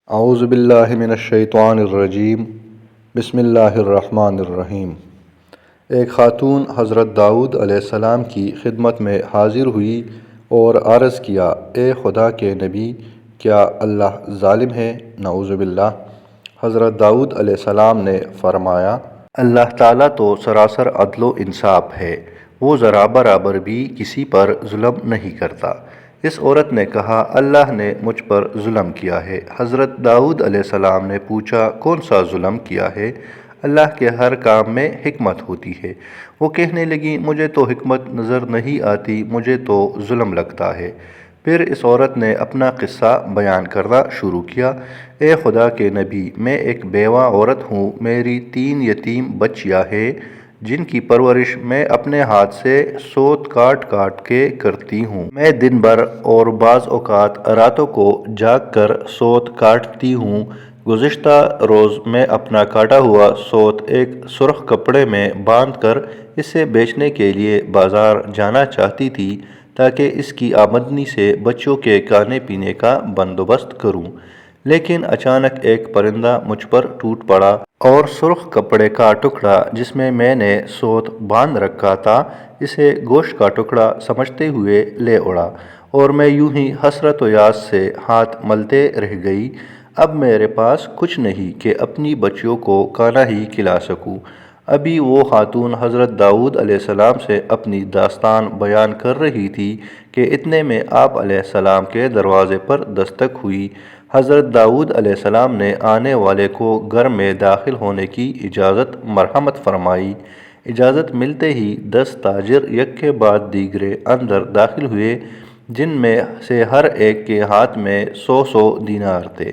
اعوذ باللہ من الشیطان الرجیم بسم اللہ الرحمن الرحیم۔ ایک خاتون حضرت داؤد علیہ السلام کی خدمت میں حاضر ہوئی اور عرض کیا، اے خدا کے نبی، کیا اللہ ظالم ہے؟ نعوذ باللہ۔ حضرت داؤد علیہ السلام نے فرمایا، اللہ تعالیٰ تو سراسر عدل و انصاف ہے، وہ ذرا برابر بھی کسی پر ظلم نہیں کرتا۔ اس عورت نے کہا، اللہ نے مجھ پر ظلم کیا ہے۔ حضرت داؤد علیہ السلام نے پوچھا، کون سا ظلم کیا ہے؟ اللہ کے ہر کام میں حکمت ہوتی ہے۔ وہ کہنے لگی، مجھے تو حکمت نظر نہیں آتی، مجھے تو ظلم لگتا ہے۔ پھر اس عورت نے اپنا قصہ بیان کرنا شروع کیا، اے خدا کے نبی، میں ایک بیوہ عورت ہوں، میری 3 یتیم بچیاں ہیں جن کی پرورش میں اپنے ہاتھ سے سوت کاٹ کاٹ کے کرتی ہوں۔ میں دن بھر اور بعض اوقات راتوں کو جاگ کر سوت کاٹتی ہوں۔ گزشتہ روز میں اپنا کاٹا ہوا سوت ایک سرخ کپڑے میں باندھ کر اسے بیچنے کے لیے بازار جانا چاہتی تھی تاکہ اس کی آمدنی سے بچوں کے کھانے پینے کا بندوبست کروں، لیکن اچانک ایک پرندہ مجھ پر ٹوٹ پڑا اور سرخ کپڑے کا ٹکڑا جس میں نے سوت باندھ رکھا تھا، اسے گوشت کا ٹکڑا سمجھتے ہوئے لے اڑا اور میں یوں ہی حسرت و یاس سے ہاتھ ملتے رہ گئی۔ اب میرے پاس کچھ نہیں کہ اپنی بچیوں کو کھانا ہی کھلا سکوں۔ ابھی وہ خاتون حضرت داؤد علیہ السلام سے اپنی داستان بیان کر رہی تھی کہ اتنے میں آپ علیہ السلام کے دروازے پر دستک ہوئی۔ حضرت داؤد علیہ السلام نے آنے والے کو گھر میں داخل ہونے کی اجازت مرحمت فرمائی۔ اجازت ملتے ہی 10 تاجر یک کے بعد دیگرے اندر داخل ہوئے، جن میں سے ہر ایک کے ہاتھ میں 100 دینار تھے۔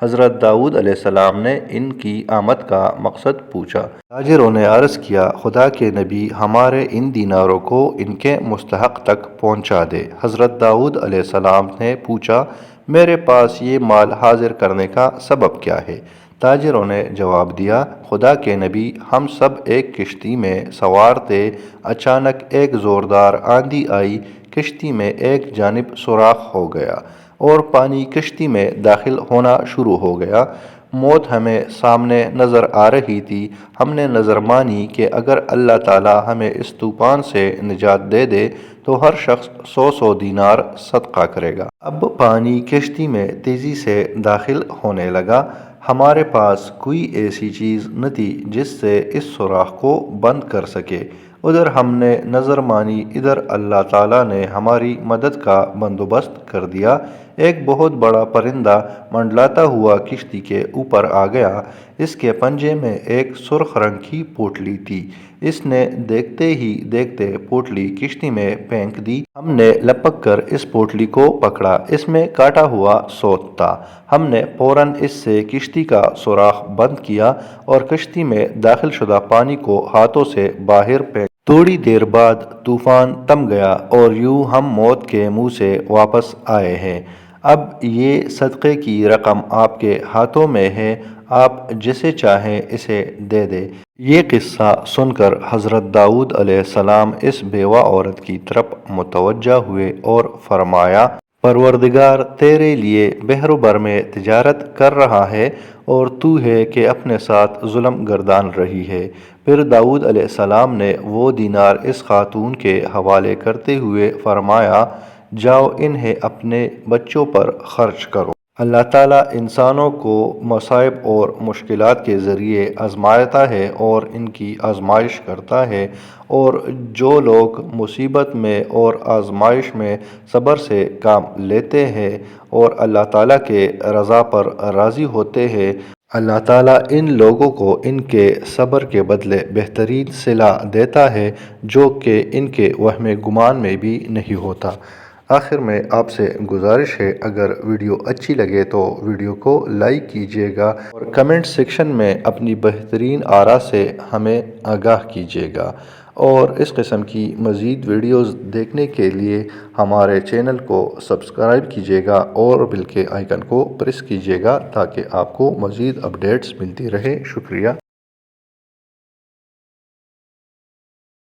حضرت داؤد علیہ السلام نے ان کی آمد کا مقصد پوچھا۔ تاجروں نے عرض کیا، خدا کے نبی، ہمارے ان دیناروں کو ان کے مستحق تک پہنچا دے۔ حضرت داؤد علیہ السلام نے پوچھا، میرے پاس یہ مال حاضر کرنے کا سبب کیا ہے؟ تاجروں نے جواب دیا، خدا کے نبی، ہم سب ایک کشتی میں سوار تھے، اچانک ایک زوردار آندھی آئی، کشتی میں ایک جانب سوراخ ہو گیا اور پانی کشتی میں داخل ہونا شروع ہو گیا۔ موت ہمیں سامنے نظر آ رہی تھی، ہم نے نظر مانی کہ اگر اللہ تعالیٰ ہمیں اس طوفان سے نجات دے دے تو ہر شخص 100 دینار صدقہ کرے گا۔ اب پانی کشتی میں تیزی سے داخل ہونے لگا، ہمارے پاس کوئی ایسی چیز نہ تھی جس سے اس سوراخ کو بند کر سکے۔ ادھر ہم نے نظر مانی، ادھر اللہ تعالیٰ نے ہماری مدد کا بندوبست کر دیا۔ ایک بہت بڑا پرندہ منڈلاتا ہوا کشتی کے اوپر آ گیا، اس کے پنجے میں ایک سرخ رنگ کی پوٹلی تھی، اس نے دیکھتے ہی دیکھتے پوٹلی کشتی میں پھینک دی۔ ہم نے لپک کر اس پوٹلی کو پکڑا، اس میں کاٹا ہوا سوت تھا۔ ہم نے فوراً اس سے کشتی کا سوراخ بند کیا اور کشتی میں داخل شدہ پانی کو ہاتھوں سے باہر پھینک۔ تھوڑی دیر بعد طوفان تھم گیا اور یوں ہم موت کے منہ سے واپس آئے ہیں۔ اب یہ صدقے کی رقم آپ کے ہاتھوں میں ہے، آپ جسے چاہیں اسے دے دیں۔ یہ قصہ سن کر حضرت داؤد علیہ السلام اس بیوہ عورت کی طرف متوجہ ہوئے اور فرمایا، پروردگار تیرے لیے بحر و بر میں تجارت کر رہا ہے اور تو ہے کہ اپنے ساتھ ظلم گردان رہی ہے۔ پھر داؤد علیہ السلام نے وہ دینار اس خاتون کے حوالے کرتے ہوئے فرمایا، جاؤ انہیں اپنے بچوں پر خرچ کرو۔ اللہ تعالیٰ انسانوں کو مصائب اور مشکلات کے ذریعے آزماتا ہے اور ان کی آزمائش کرتا ہے، اور جو لوگ مصیبت میں اور آزمائش میں صبر سے کام لیتے ہیں اور اللہ تعالیٰ کے رضا پر راضی ہوتے ہیں، اللہ تعالیٰ ان لوگوں کو ان کے صبر کے بدلے بہترین صلہ دیتا ہے، جو کہ ان کے وہم گمان میں بھی نہیں ہوتا۔ آخر میں آپ سے گزارش ہے، اگر ویڈیو اچھی لگے تو ویڈیو کو لائک کیجیے گا اور کمنٹ سیکشن میں اپنی بہترین آراء سے ہمیں آگاہ کیجیے گا، اور اس قسم کی مزید ویڈیوز دیکھنے کے لیے ہمارے چینل کو سبسکرائب کیجیے گا اور بیل کے آئیکن کو پریس کیجیے گا تاکہ آپ کو مزید اپڈیٹس ملتی رہے۔ شکریہ۔